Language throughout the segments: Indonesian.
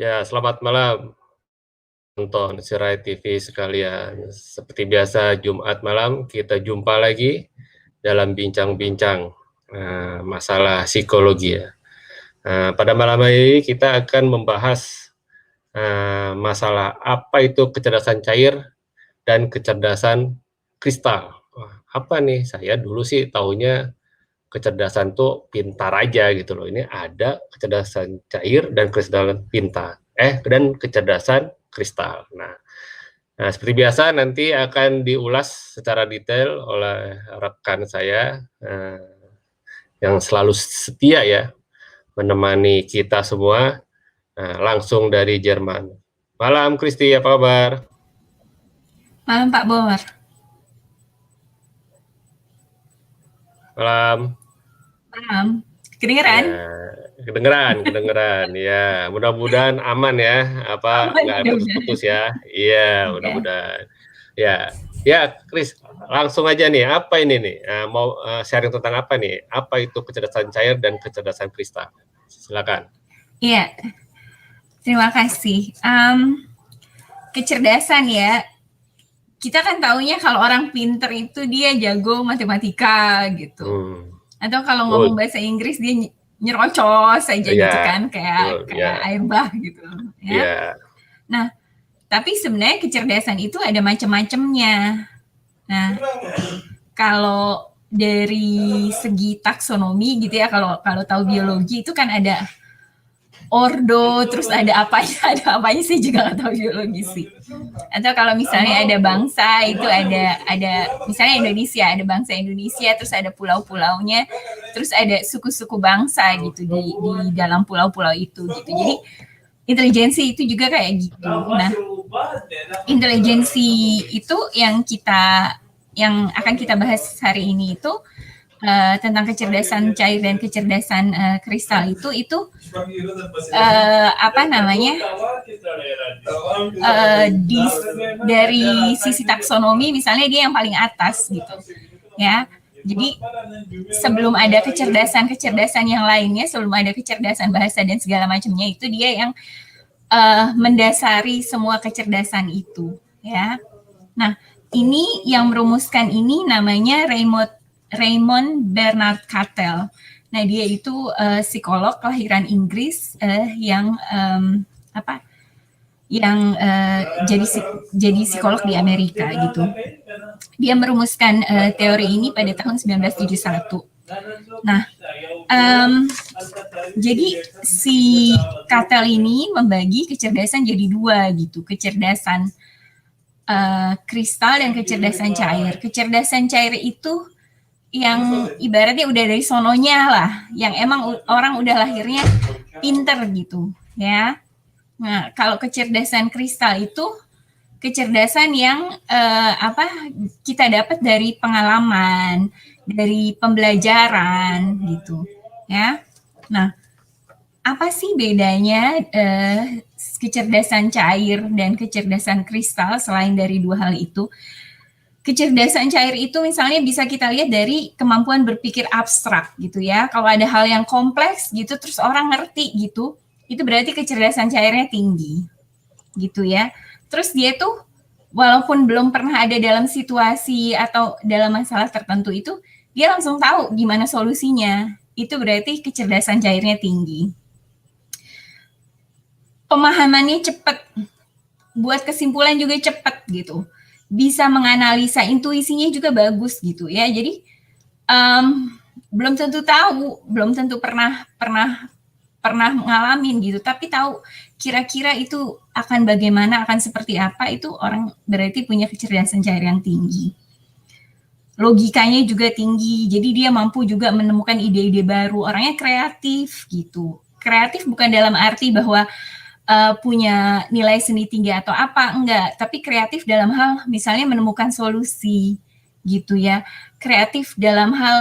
Ya, selamat malam nonton Sirai TV sekalian. Seperti biasa Jumat malam kita jumpa lagi dalam bincang-bincang masalah psikologi ya. Pada malam hari ini kita akan membahas masalah apa itu kecerdasan cair dan kecerdasan kristal. Apa nih? Saya dulu sih taunya kecerdasan tuh pintar aja gitu loh. Ini ada kecerdasan cair dan kecerdasan pintar. Dan kecerdasan kristal. Nah, seperti biasa nanti akan diulas secara detail oleh rekan saya yang selalu setia ya menemani kita semua langsung dari Jerman. Malam Kristi, apa kabar? Malam Pak Bor. Malam. Malam. Kedengeran? Ya, kedengeran. Ya, mudah-mudahan aman ya, Aman nggak mudah-mudahan. putus-putus ya. Iya, Iya. mudah-mudahan. Ya, Kris, langsung aja nih. Apa ini nih? Mau sharing tentang apa nih? Apa itu kecerdasan cair dan kecerdasan kristal? Silakan. Iya, terima kasih. Kecerdasan ya. Kita kan taunya kalau orang pinter itu dia jago matematika gitu. Atau kalau ngomong Betul. bahasa Inggris dia nyerocos aja gitu Ya, kan, kayak betul. kayak Ya, air bah gitu ya. ya. Nah, tapi sebenarnya kecerdasan itu ada macam-macamnya. Nah, kalau dari segi taksonomi gitu ya, kalau kalau tahu biologi itu kan ada ordo, terus ada apanya sih juga nggak tahu biologi sih. Atau kalau misalnya ada bangsa itu ada misalnya Indonesia, ada bangsa Indonesia, terus ada pulau-pulaunya, terus ada suku-suku bangsa gitu di dalam pulau-pulau itu gitu. Jadi intelijensi itu juga kayak gitu. Nah, intelijensi itu yang akan kita bahas hari ini itu tentang kecerdasan cair dan kecerdasan kristal itu apa namanya dari sisi taksonomi misalnya dia yang paling atas gitu ya. Jadi sebelum ada kecerdasan yang lainnya, sebelum ada kecerdasan bahasa dan segala macamnya, itu dia yang mendasari semua kecerdasan itu ya. Nah, ini yang merumuskan ini namanya Raymond Bernard Cattell. Nah, dia itu psikolog kelahiran Inggris yang jadi psikolog di Amerika gitu. Dia merumuskan teori ini pada tahun 1971. Nah, jadi si Cattell ini membagi kecerdasan jadi dua gitu, kecerdasan kristal dan kecerdasan cair. Kecerdasan cair itu yang ibaratnya udah dari sononya lah, yang emang orang udah lahirnya pinter gitu ya. Nah, kalau kecerdasan kristal itu kecerdasan yang kita dapat dari pengalaman, dari pembelajaran gitu ya. Nah, apa sih bedanya kecerdasan cair dan kecerdasan kristal selain dari dua hal itu? Kecerdasan cair itu misalnya bisa kita lihat dari kemampuan berpikir abstrak gitu ya. Kalau ada hal yang kompleks gitu terus orang ngerti gitu, itu berarti kecerdasan cairnya tinggi gitu ya. Terus dia tuh walaupun belum pernah ada dalam situasi atau dalam masalah tertentu itu, dia langsung tahu gimana solusinya. Itu berarti kecerdasan cairnya tinggi. Pemahamannya cepat, buat kesimpulan juga cepat gitu. Bisa menganalisa, intuisinya juga bagus gitu ya. Jadi belum tentu tahu, belum tentu pernah ngalamin gitu, tapi tahu kira-kira itu akan bagaimana, akan seperti apa, itu orang berarti punya kecerdasan cair yang tinggi. Logikanya juga tinggi, jadi dia mampu juga menemukan ide-ide baru, orangnya kreatif gitu. Kreatif bukan dalam arti bahwa punya nilai seni tinggi atau apa, enggak, tapi kreatif dalam hal misalnya menemukan solusi gitu ya, kreatif dalam hal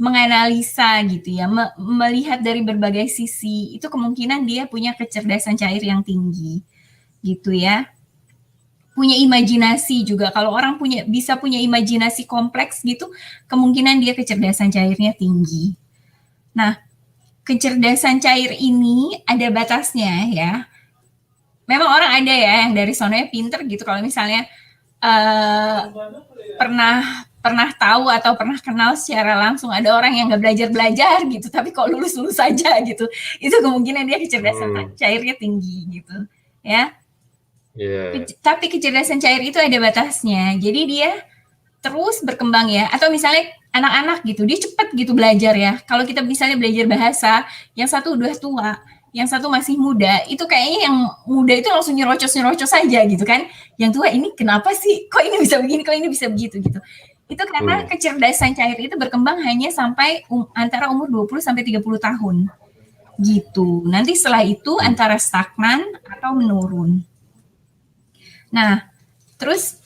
menganalisa gitu ya, melihat dari berbagai sisi, itu kemungkinan dia punya kecerdasan cair yang tinggi gitu ya. Punya imajinasi juga, kalau orang bisa punya imajinasi kompleks gitu, kemungkinan dia kecerdasan cairnya tinggi. Nah, kecerdasan cair ini ada batasnya ya. Memang orang ada ya yang dari sononya pinter gitu. Kalau misalnya pernah tahu atau pernah kenal secara langsung ada orang yang nggak belajar gitu, tapi kok lulus saja gitu, itu kemungkinan dia kecerdasan cairnya tinggi gitu ya. Tapi kecerdasan cair itu ada batasnya, jadi dia terus berkembang ya. Atau misalnya anak-anak gitu, dia cepat gitu belajar ya. Kalau kita misalnya belajar bahasa, yang satu udah tua, yang satu masih muda, itu kayaknya yang muda itu langsung nyerocos saja gitu kan. Yang tua ini kenapa sih, kok ini bisa begini, kok ini bisa begitu gitu. Itu karena kecerdasan cair itu berkembang hanya sampai antara umur 20 sampai 30 tahun. Gitu. Nanti setelah itu antara stagnan atau menurun. Nah, terus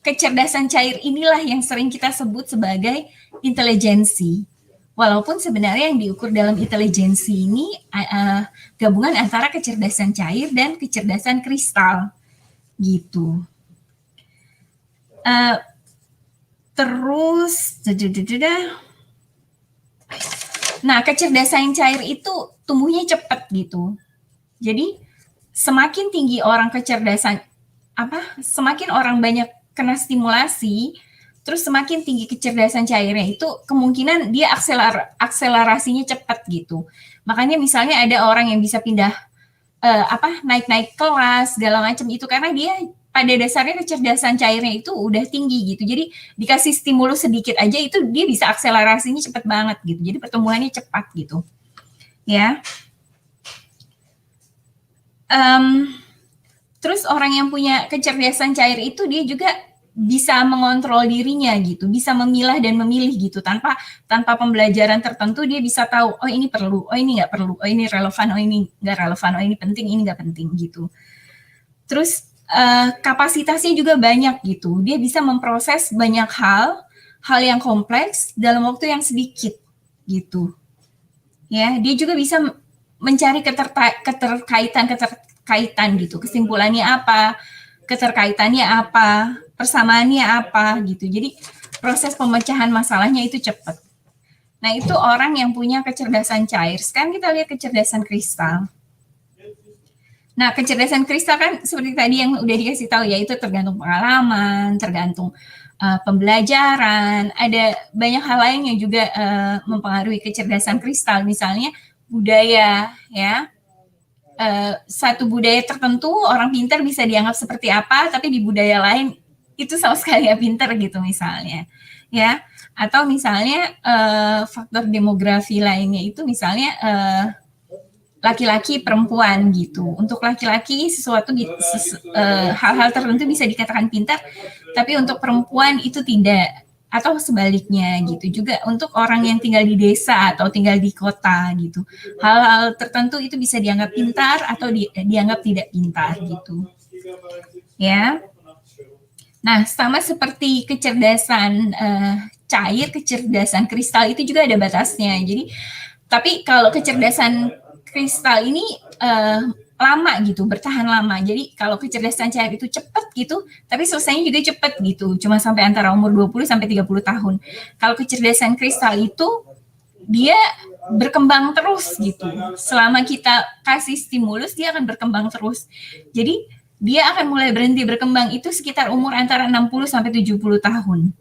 kecerdasan cair inilah yang sering kita sebut sebagai intelijensi. Walaupun sebenarnya yang diukur dalam intelijensi ini gabungan antara kecerdasan cair dan kecerdasan kristal. Gitu. Terus, nah kecerdasan cair itu tumbuhnya cepat gitu. Jadi semakin tinggi orang kecerdasan semakin orang banyak kena stimulasi, terus semakin tinggi kecerdasan cairnya itu kemungkinan dia akselerasinya cepat gitu. Makanya misalnya ada orang yang bisa pindah naik kelas segala macam itu karena dia pada dasarnya kecerdasan cairnya itu udah tinggi gitu. Jadi dikasih stimulus sedikit aja itu dia bisa akselerasinya cepat banget gitu. Jadi pertumbuhannya cepat gitu. Ya. Terus orang yang punya kecerdasan cair itu dia juga bisa mengontrol dirinya gitu, bisa memilah dan memilih gitu tanpa pembelajaran tertentu dia bisa tahu oh ini perlu, oh ini nggak perlu, oh ini relevan, oh ini nggak relevan, oh ini penting, ini nggak penting gitu. Terus kapasitasnya juga banyak gitu, dia bisa memproses banyak hal yang kompleks dalam waktu yang sedikit gitu. Ya, dia juga bisa mencari keterkaitan gitu, kesimpulannya apa, keterkaitannya apa, persamaannya apa gitu. Jadi proses pemecahan masalahnya itu cepat. Nah itu orang yang punya kecerdasan cair. Sekarang kita lihat kecerdasan kristal. Nah kecerdasan kristal kan seperti tadi yang udah dikasih tahu ya, itu tergantung pengalaman, tergantung pembelajaran, ada banyak hal lain yang juga mempengaruhi kecerdasan kristal. Misalnya budaya ya. Satu budaya tertentu orang pintar bisa dianggap seperti apa, tapi di budaya lain itu sama sekali ya pintar gitu misalnya, ya. Atau misalnya faktor demografi lainnya itu misalnya laki-laki perempuan gitu. Untuk laki-laki sesuatu hal-hal tertentu bisa dikatakan pintar, tapi untuk perempuan itu tidak. Atau sebaliknya gitu juga untuk orang yang tinggal di desa atau tinggal di kota gitu, hal-hal tertentu itu bisa dianggap pintar atau dianggap tidak pintar gitu ya. Nah sama seperti kecerdasan cair, kecerdasan kristal itu juga ada batasnya. Jadi tapi kalau kecerdasan kristal ini lama gitu, bertahan lama. Jadi kalau kecerdasan cair itu cepat gitu, tapi selesainya juga cepat gitu, cuma sampai antara umur 20 sampai 30 tahun. Kalau kecerdasan kristal itu dia berkembang terus gitu. Selama kita kasih stimulus, dia akan berkembang terus. Jadi dia akan mulai berhenti berkembang itu sekitar umur antara 60 sampai 70 tahun.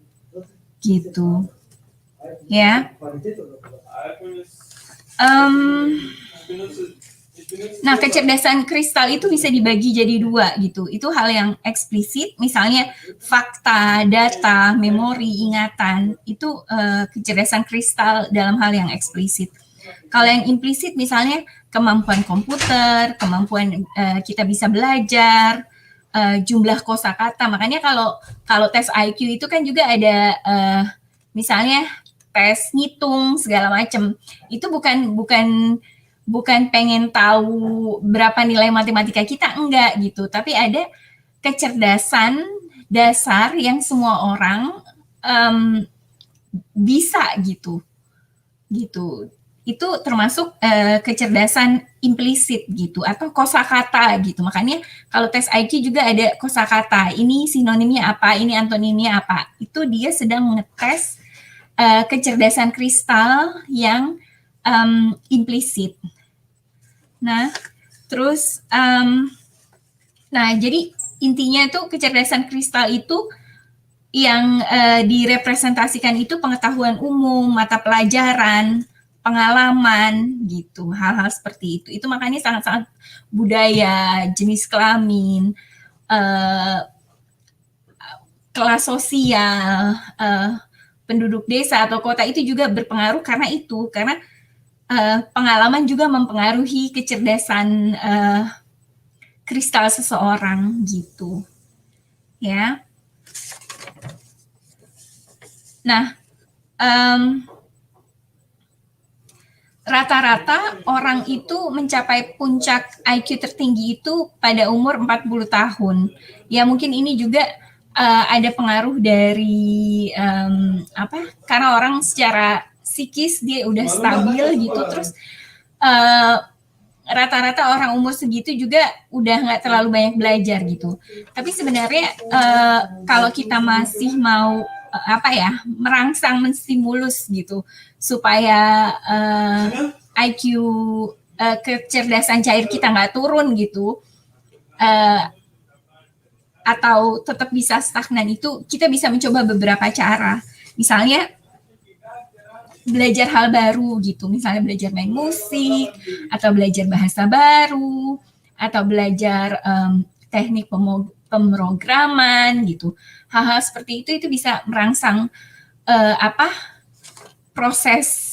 Gitu. Ya. Nah, kecerdasan kristal itu bisa dibagi jadi dua gitu. Itu hal yang eksplisit, misalnya fakta, data, memori, ingatan, itu kecerdasan kristal dalam hal yang eksplisit. Kalau yang implisit misalnya kemampuan komputer, kemampuan kita bisa belajar, jumlah kosakata. Makanya kalau tes IQ itu kan juga ada misalnya tes ngitung segala macam. Itu bukan pengen tahu berapa nilai matematika kita, enggak gitu, tapi ada kecerdasan dasar yang semua orang bisa gitu. Itu termasuk kecerdasan implisit gitu atau kosakata gitu. Makanya kalau tes IQ juga ada kosakata, ini sinonimnya apa, ini antonimnya apa. Itu dia sedang ngetes kecerdasan kristal yang implisit. Nah, terus jadi intinya tuh kecerdasan kristal itu yang direpresentasikan itu pengetahuan umum, mata pelajaran, pengalaman gitu, hal-hal seperti itu. Itu makanya sangat-sangat budaya, jenis kelamin, kelas sosial, penduduk desa atau kota itu juga berpengaruh karena itu, karena pengalaman juga mempengaruhi kecerdasan kristal seseorang gitu, ya. Nah, rata-rata orang itu mencapai puncak IQ tertinggi itu pada umur 40 tahun. Ya mungkin ini juga ada pengaruh dari karena orang secara psikis dia udah stabil gitu, terus rata-rata orang umur segitu juga udah nggak terlalu banyak belajar gitu. Tapi sebenarnya kalau kita masih mau merangsang, menstimulus gitu supaya IQ kecerdasan cair kita nggak turun gitu, atau tetap bisa stagnan, itu kita bisa mencoba beberapa cara. Misalnya belajar hal baru gitu, misalnya belajar main musik, atau belajar bahasa baru, atau belajar teknik pemrograman gitu. Hal-hal seperti itu bisa merangsang pemrosesan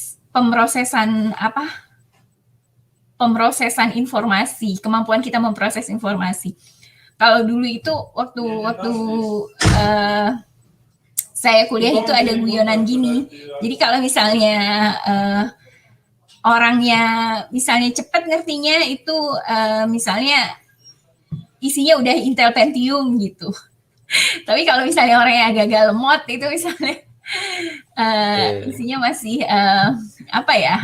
informasi, kemampuan kita memproses informasi. Kalau dulu itu waktu saya kuliah itu ada guyonan gini. Jadi kalau misalnya orangnya misalnya cepat ngertinya itu misalnya isinya udah Intel Pentium gitu. Tapi kalau misalnya orangnya agak-agak lemot itu misalnya isinya masih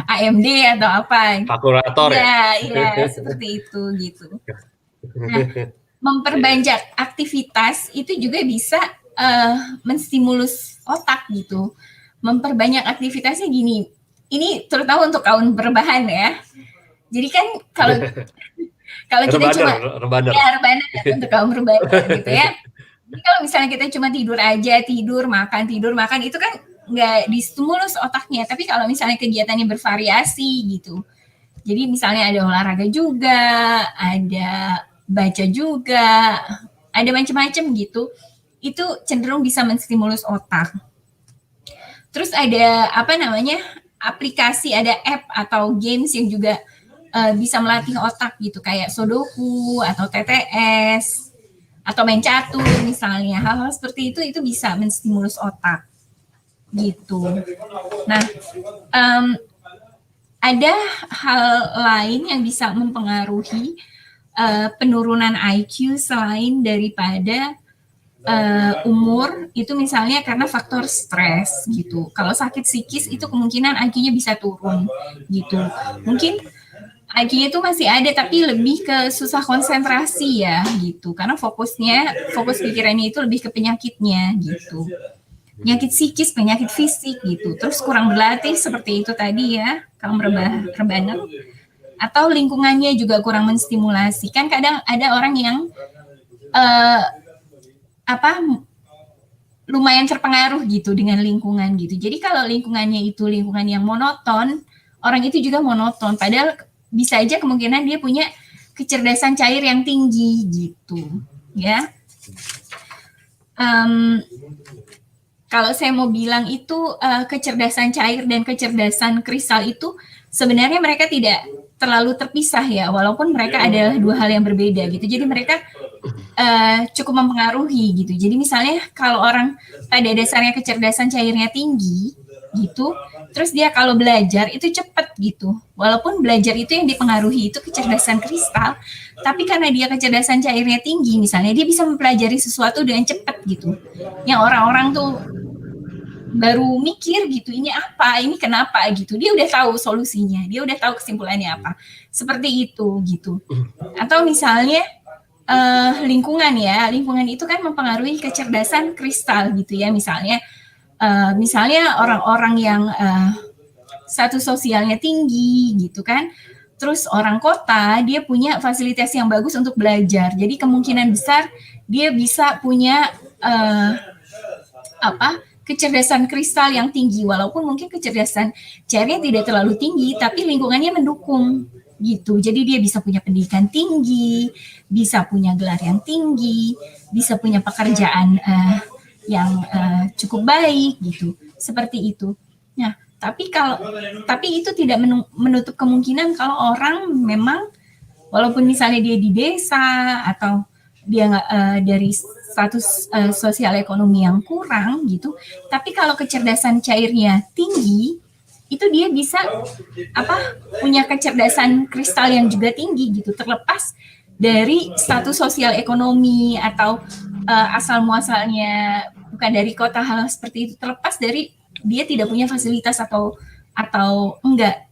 AMD atau apa. Kalkulator ya? Iya, seperti itu gitu. Nah, memperbanyak aktivitas itu juga bisa menstimulus otak gitu. Memperbanyak aktivitasnya gini. Ini terutama untuk kaum berbahan ya. Jadi kan kalau kita cuma rebahan untuk kaum berbahan gitu ya. Jadi kalau misalnya kita cuma tidur aja, tidur makan itu kan nggak distimulus otaknya. Tapi kalau misalnya kegiatannya bervariasi gitu, jadi misalnya ada olahraga juga, ada baca juga, ada macam-macam gitu, itu cenderung bisa menstimulus otak. Terus ada aplikasi, ada app atau games yang juga bisa melatih otak gitu, kayak Sudoku atau TTS atau main catur misalnya. Hal-hal seperti itu bisa menstimulus otak gitu. Nah, ada hal lain yang bisa mempengaruhi penurunan IQ selain daripada umur, itu misalnya karena faktor stres gitu. Kalau sakit psikis itu kemungkinan IQ-nya bisa turun gitu. Mungkin IQ-nya itu masih ada tapi lebih ke susah konsentrasi ya gitu, karena fokus pikirannya itu lebih ke penyakitnya gitu, penyakit psikis, penyakit fisik gitu. Terus kurang berlatih seperti itu tadi ya, kaum rebahan, atau lingkungannya juga kurang menstimulasi. Kan kadang ada orang yang lumayan terpengaruh gitu dengan lingkungan gitu. Jadi kalau lingkungannya itu lingkungan yang monoton, orang itu juga monoton, padahal bisa aja kemungkinan dia punya kecerdasan cair yang tinggi gitu ya. Kalau saya mau bilang itu kecerdasan cair dan kecerdasan kristal itu sebenarnya mereka tidak terlalu terpisah ya, walaupun mereka adalah dua hal yang berbeda gitu. Jadi mereka cukup mempengaruhi gitu. Jadi misalnya kalau orang pada dasarnya kecerdasan cairnya tinggi gitu, terus dia kalau belajar itu cepat gitu. Walaupun belajar itu yang dipengaruhi itu kecerdasan kristal, tapi karena dia kecerdasan cairnya tinggi, misalnya dia bisa mempelajari sesuatu dengan cepat gitu. Yang orang-orang tuh baru mikir gitu, ini apa, ini kenapa gitu. Dia udah tahu solusinya, dia udah tahu kesimpulannya apa. Seperti itu gitu. Atau misalnya lingkungan ya, lingkungan itu kan mempengaruhi kecerdasan kristal gitu ya. Misalnya orang-orang yang status sosialnya tinggi gitu kan. Terus orang kota dia punya fasilitas yang bagus untuk belajar. Jadi kemungkinan besar dia bisa punya kecerdasan kristal yang tinggi, walaupun mungkin kecerdasan cairnya tidak terlalu tinggi, tapi lingkungannya mendukung gitu. Jadi dia bisa punya pendidikan tinggi, bisa punya gelar yang tinggi, bisa punya pekerjaan yang cukup baik gitu. Seperti itu. Nah, tapi itu tidak menutup kemungkinan kalau orang memang walaupun misalnya dia di desa atau dia dari status sosial ekonomi yang kurang gitu, tapi kalau kecerdasan cairnya tinggi, itu dia bisa punya kecerdasan kristal yang juga tinggi gitu, terlepas dari status sosial ekonomi atau asal muasalnya bukan dari kota, hal seperti itu, terlepas dari dia tidak punya fasilitas atau enggak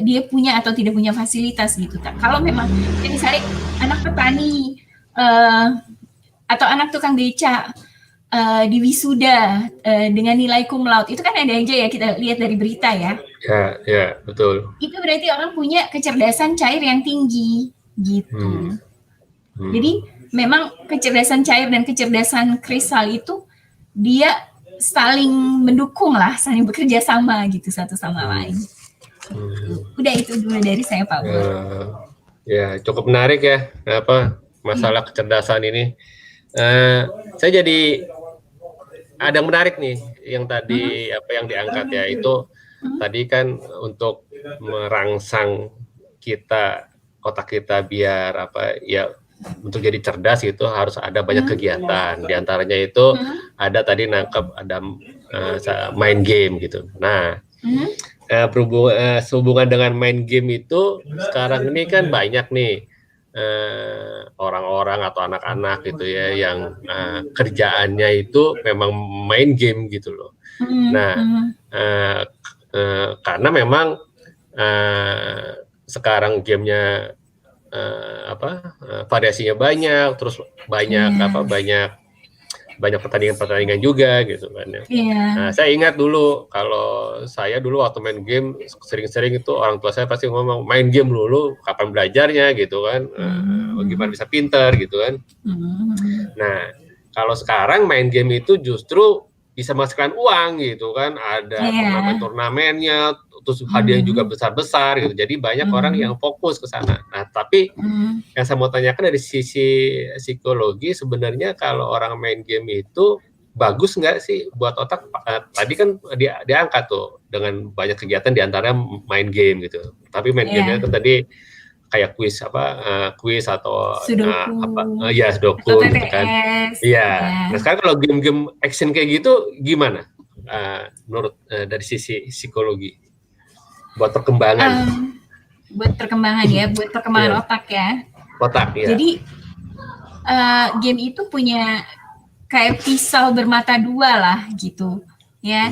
dia punya atau tidak punya fasilitas gitu. Kalau memang misalnya anak petani atau anak tukang beca di wisuda dengan nilai cum laude, itu kan ada aja ya, kita lihat dari berita ya. Ya, betul. Itu berarti orang punya kecerdasan cair yang tinggi gitu. Jadi memang kecerdasan cair dan kecerdasan kristal itu dia saling mendukung lah, saling bekerja sama gitu satu sama lain. Udah itu dulu dari saya, Pak. Ya, cukup menarik ya masalah kecerdasan ini. Saya jadi ada yang menarik nih yang tadi yang diangkat ya, itu tadi kan untuk merangsang otak kita biar untuk jadi cerdas itu harus ada banyak kegiatan. Di antaranya itu ada tadi ada main game gitu. Nah, sehubungan dengan main game itu sekarang ini kan banyak nih orang-orang atau anak-anak gitu ya yang kerjaannya itu memang main game gitu loh. Nah, karena memang sekarang gamenya variasinya banyak, terus banyak pertandingan juga gitu kan ya. Nah, saya ingat dulu kalau saya dulu waktu main game sering-sering itu orang tua saya pasti ngomong, main game dulu, kapan belajarnya gitu kan, gimana bisa pintar gitu kan. Nah, kalau sekarang main game itu justru bisa menghasilkan uang gitu kan, ada turnamen-turnamennya, terus hadiah juga besar-besar gitu. Jadi banyak orang yang fokus ke sana. Nah, tapi yang saya mau tanyakan dari sisi psikologi, sebenarnya kalau orang main game itu bagus nggak sih buat otak? Tadi kan diangkat tuh dengan banyak kegiatan, diantaranya main game gitu. Tapi main game-nya kan tadi kayak kuis atau Sudoku, Sudoku gitu kan. Iya. Nah, sekarang kalau game-game action kayak gitu gimana? Menurut dari sisi psikologi buat perkembangan? Buat perkembangan otak ya. Otak ya. Jadi game itu punya kayak pisau bermata dua lah gitu ya.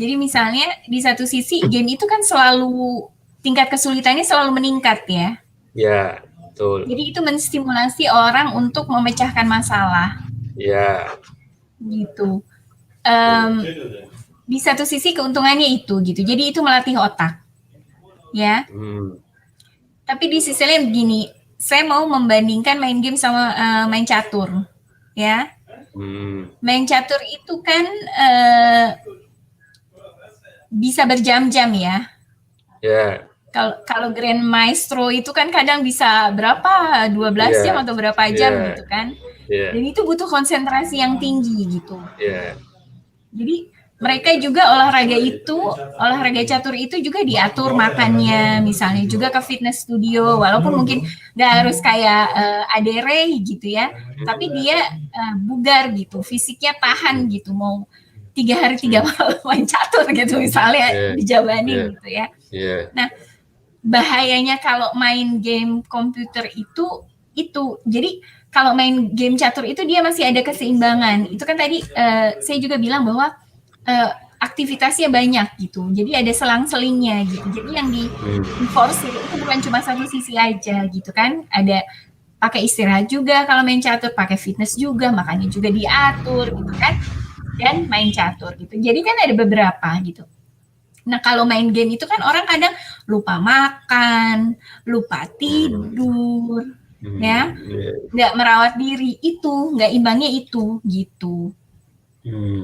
Jadi misalnya di satu sisi game itu kan selalu tingkat kesulitannya selalu meningkat ya. Ya, betul. Jadi itu menstimulasi orang untuk memecahkan masalah. Ya. Gitu. Di satu sisi keuntungannya itu gitu. Jadi itu melatih otak. Ya. Tapi di sisi lain begini, saya mau membandingkan main game sama main catur. Ya. Main catur itu kan bisa berjam-jam ya. Ya. Kalau Grand Maestro itu kan kadang bisa berapa 12 jam atau berapa jam gitu kan. Dan itu butuh konsentrasi yang tinggi gitu. Jadi mereka juga olahraga catur itu juga diatur makannya, misalnya juga ke fitness studio, walaupun mungkin nggak harus kayak Adere gitu ya, tapi dia bugar gitu, fisiknya tahan gitu, mau 3 hari 3 malam main catur gitu misalnya dijabanin gitu ya. Nah, bahayanya kalau main game komputer itu jadi kalau main game catur itu dia masih ada keseimbangan. Itu kan tadi saya juga bilang bahwa aktivitasnya banyak gitu. Jadi ada selang-selingnya gitu. Jadi yang di force itu bukan cuma satu sisi aja gitu kan. Ada pakai istirahat juga kalau main catur, pakai fitness juga, makanya juga diatur gitu kan. Dan main catur gitu. Jadi kan ada beberapa gitu. Nah, kalau main game itu kan orang kadang lupa makan, lupa tidur, ya, nggak merawat diri, itu nggak imbangnya itu gitu.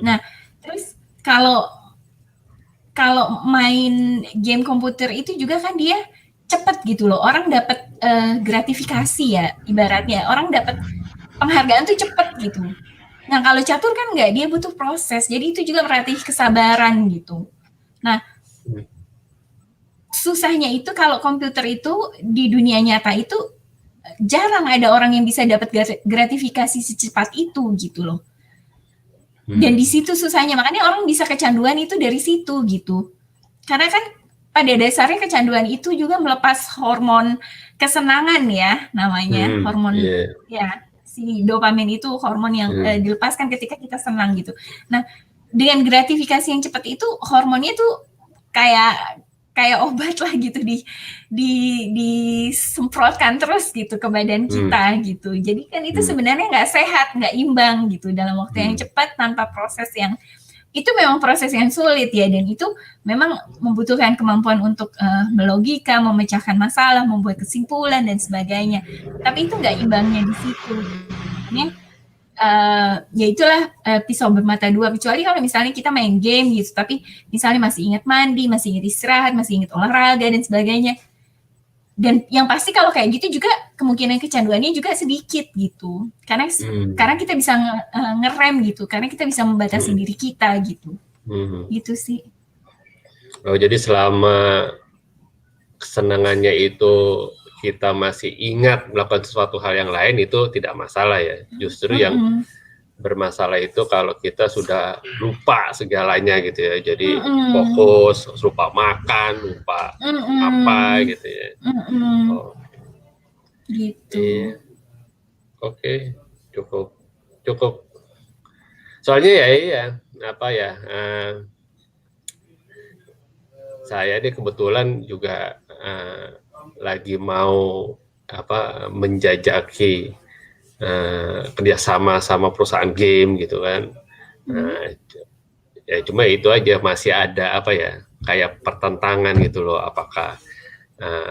Nah, terus kalau main game komputer itu juga kan dia cepet gitu loh, orang dapat gratifikasi ya, ibaratnya orang dapat penghargaan tuh cepet gitu. Nah, kalau catur kan nggak, dia butuh proses, jadi itu juga melatih kesabaran gitu. Nah, susahnya itu kalau komputer itu di dunia nyata itu jarang ada orang yang bisa dapat gratifikasi secepat itu gitu loh. Dan di situ susahnya, makanya orang bisa kecanduan itu dari situ gitu. Karena kan pada dasarnya kecanduan itu juga melepas hormon kesenangan ya namanya, hormon ya si dopamin itu hormon yang dilepaskan ketika kita senang gitu. Nah, dengan gratifikasi yang cepat itu hormonnya tuh kayak obat lah gitu, disemprotkan terus gitu ke badan kita gitu. Jadi kan itu sebenarnya nggak sehat, nggak imbang gitu dalam waktu yang cepat tanpa proses yang itu memang proses yang sulit ya, dan itu memang membutuhkan kemampuan untuk melogika, memecahkan masalah, membuat kesimpulan dan sebagainya. Tapi itu nggak imbangnya di situ. Ya itulah pisau bermata dua, kecuali kalau misalnya kita main game gitu, tapi misalnya masih ingat mandi, masih ingat istirahat, masih ingat olahraga dan sebagainya. Dan yang pasti kalau kayak gitu juga kemungkinan kecanduannya juga sedikit gitu, karena kita bisa ngerem gitu, karena kita bisa membatasi diri kita gitu. Gitu sih. Oh, jadi selama kesenangannya itu kita masih ingat melakukan sesuatu hal yang lain, itu tidak masalah ya. Justru yang bermasalah itu kalau kita sudah lupa segalanya gitu ya, jadi fokus, lupa makan, lupa apa gitu ya. Gitu. Iya. Oke, cukup. Soalnya saya ini kebetulan juga lagi mau menjajaki kerjasama sama perusahaan game gitu kan. Ya cuma itu aja, masih ada kayak pertentangan gitu loh, apakah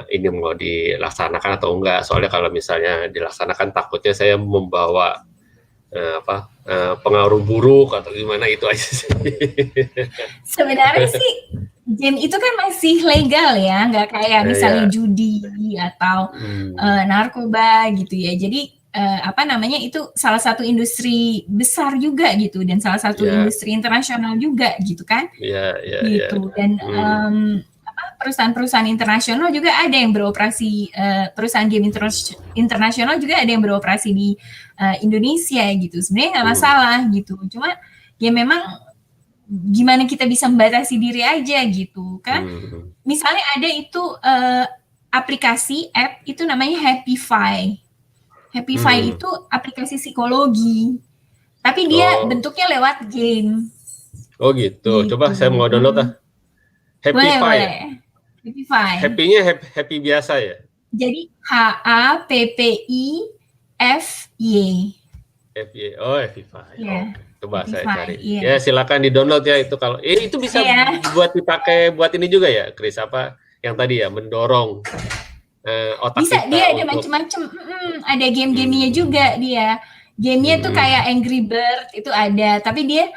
ini mau dilaksanakan atau enggak. Soalnya kalau misalnya dilaksanakan takutnya saya membawa pengaruh buruk atau gimana, itu aja sih. Sebenarnya sih game itu kan masih legal ya, nggak kayak misalnya judi atau narkoba gitu ya. Jadi itu salah satu industri besar juga gitu, dan salah satu industri internasional juga gitu kan. Gitu. Dan perusahaan-perusahaan internasional juga ada yang beroperasi, perusahaan game internasional juga ada yang beroperasi di Indonesia gitu. Sebenarnya nggak masalah gitu, cuma ya memang gimana kita bisa membatasi diri aja gitu kan. Misalnya ada itu aplikasi app itu namanya Happify. Happify itu aplikasi psikologi, tapi dia bentuknya lewat game. Oh gitu. Coba saya mau download Happify. Boleh. Happify. Happy-nya happy biasa ya? Jadi HAPPIFY. Oh, Happify. Yeah. Coba saya cari. Yeah. Ya silakan di-download ya itu, kalau itu bisa buat dipakai buat ini juga ya, Chris, yang tadi ya, mendorong otak bisa, kita. dia ada macam-macam. Ada game-gamenya juga dia. Gamenya tuh kayak Angry Bird itu ada, tapi dia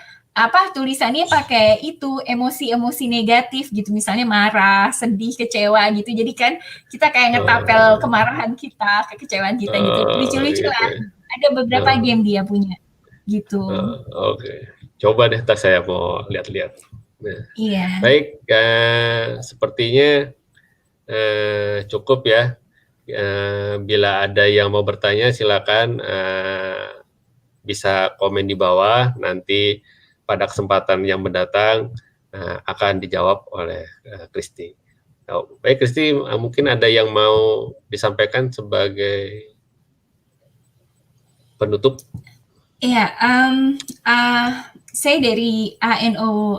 tulisannya pakai itu emosi-emosi negatif gitu, misalnya marah, sedih, kecewa gitu. Jadi kan kita kayak ngetapel kemarahan kita, kekecewaan kita gitu. Lucu-lucu lah. Ada beberapa game dia punya gitu. Oke. Coba deh, saya mau lihat-lihat. Nah, iya. Baik, sepertinya cukup ya. Bila ada yang mau bertanya silakan bisa komen di bawah, nanti pada kesempatan yang mendatang akan dijawab oleh Kristi. Baik Kristi, mungkin ada yang mau disampaikan sebagai penutup? Iya, saya dari ANO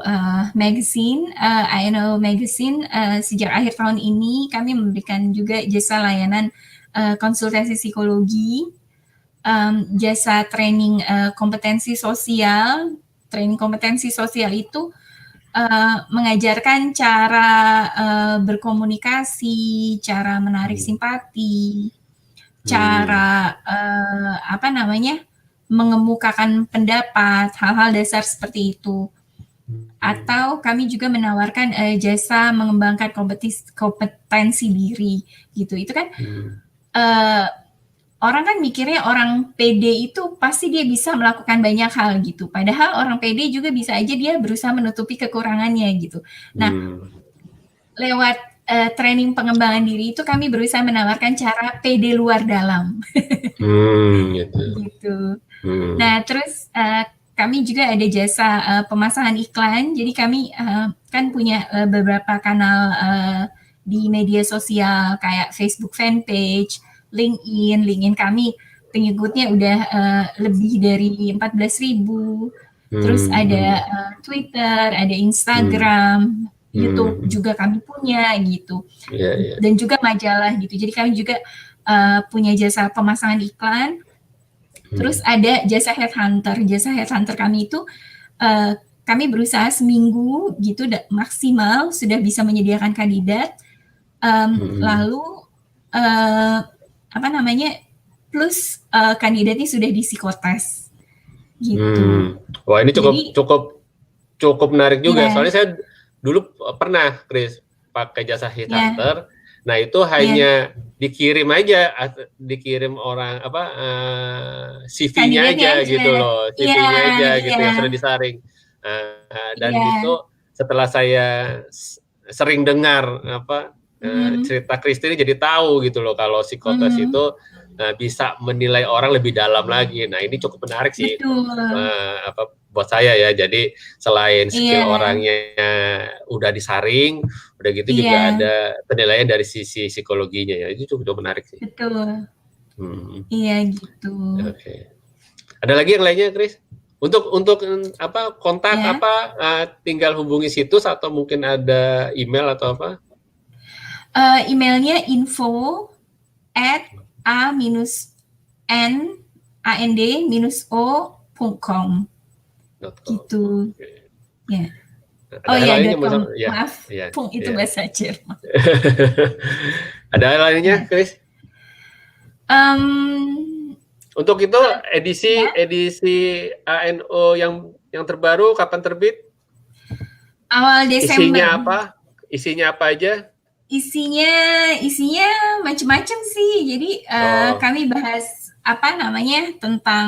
Magazine. ANO Magazine sejak akhir tahun ini kami memberikan juga jasa layanan konsultasi psikologi, jasa training kompetensi sosial. Training kompetensi sosial itu mengajarkan cara berkomunikasi, cara menarik simpati, cara mengemukakan pendapat, hal-hal dasar seperti itu. Atau kami juga menawarkan jasa mengembangkan kompetensi diri gitu. Itu kan orang kan mikirnya orang PD itu pasti dia bisa melakukan banyak hal gitu. Padahal orang PD juga bisa aja dia berusaha menutupi kekurangannya gitu. Nah, lewat training pengembangan diri itu kami berusaha menawarkan cara PD luar dalam. Gitu. Nah, terus kami juga ada jasa pemasangan iklan. Jadi kami kan punya beberapa kanal di media sosial kayak Facebook fanpage, LinkedIn kami pengikutnya udah lebih dari 14.000. Terus ada Twitter, ada Instagram, YouTube juga kami punya gitu. Dan juga majalah gitu. Jadi kami juga punya jasa pemasangan iklan. Terus ada jasa headhunter. Jasa headhunter kami itu kami berusaha seminggu gitu maksimal sudah bisa menyediakan kandidat. Lalu plus kandidatnya sudah di psikotes gitu. Wah, ini cukup menarik juga. Soalnya saya dulu pernah, Chris, pakai jasa headhunter. Nah, itu hanya dikirim aja, dikirim orang CV-nya aja gitu loh, CV-nya aja gitu yang sudah disaring. Dan itu setelah saya sering dengar cerita Kristi ini jadi tahu gitu loh kalau psikotes itu bisa menilai orang lebih dalam lagi. Nah, ini cukup menarik sih buat saya ya. Jadi selain skill orangnya udah disaring, udah gitu juga ada penilaian dari sisi psikologinya ya. Itu cukup menarik sih. Betul. Iya gitu. Oke. Ada lagi yang lainnya, Chris? Untuk kontak tinggal hubungi situs atau mungkin ada email atau apa? Emailnya info@a-and-o.com gitu. Ya. .com. Maaf, Pung itu bahasa Jerman. Ada lainnya, Chris? Untuk itu edisi ANO yang terbaru kapan terbit? Awal Desember. Isinya apa aja? Isinya macam-macam sih. Jadi kami bahas tentang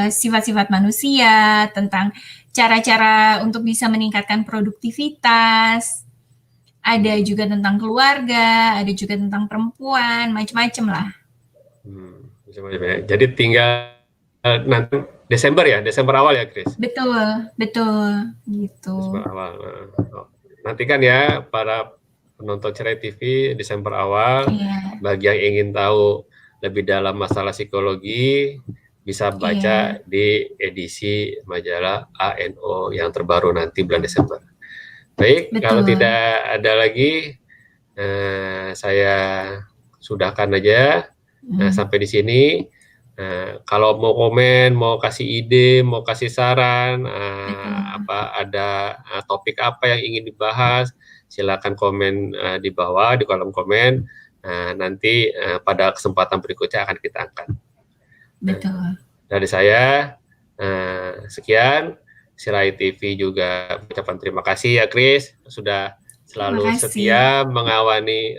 sifat-sifat manusia, tentang cara-cara untuk bisa meningkatkan produktivitas. Ada juga tentang keluarga, ada juga tentang perempuan, macam-macam lah. Jadi tinggal nanti Desember awal ya, Chris? Betul gitu. Desember awal. Nantikan ya para penonton Cerai TV Desember awal. Bagi yang ingin tahu lebih dalam masalah psikologi bisa baca di edisi majalah ANO yang terbaru nanti bulan Desember. Baik, kalau tidak ada lagi saya sudahkan aja sampai di sini. Kalau mau komen, mau kasih ide, mau kasih saran, ada topik apa yang ingin dibahas, silakan komen di bawah di kolom komen. Nanti pada kesempatan berikutnya akan kita angkat. Betul. Dari saya sekian. Cerai TV juga ucapan terima kasih ya, Chris, sudah selalu setia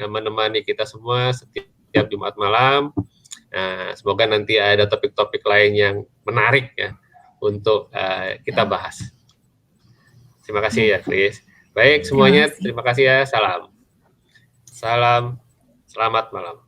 menemani kita semua setiap Jumat malam. Semoga nanti ada topik-topik lain yang menarik ya untuk kita bahas. Terima kasih ya, Chris. Baik semuanya, terima kasih ya. Salam. Selamat malam.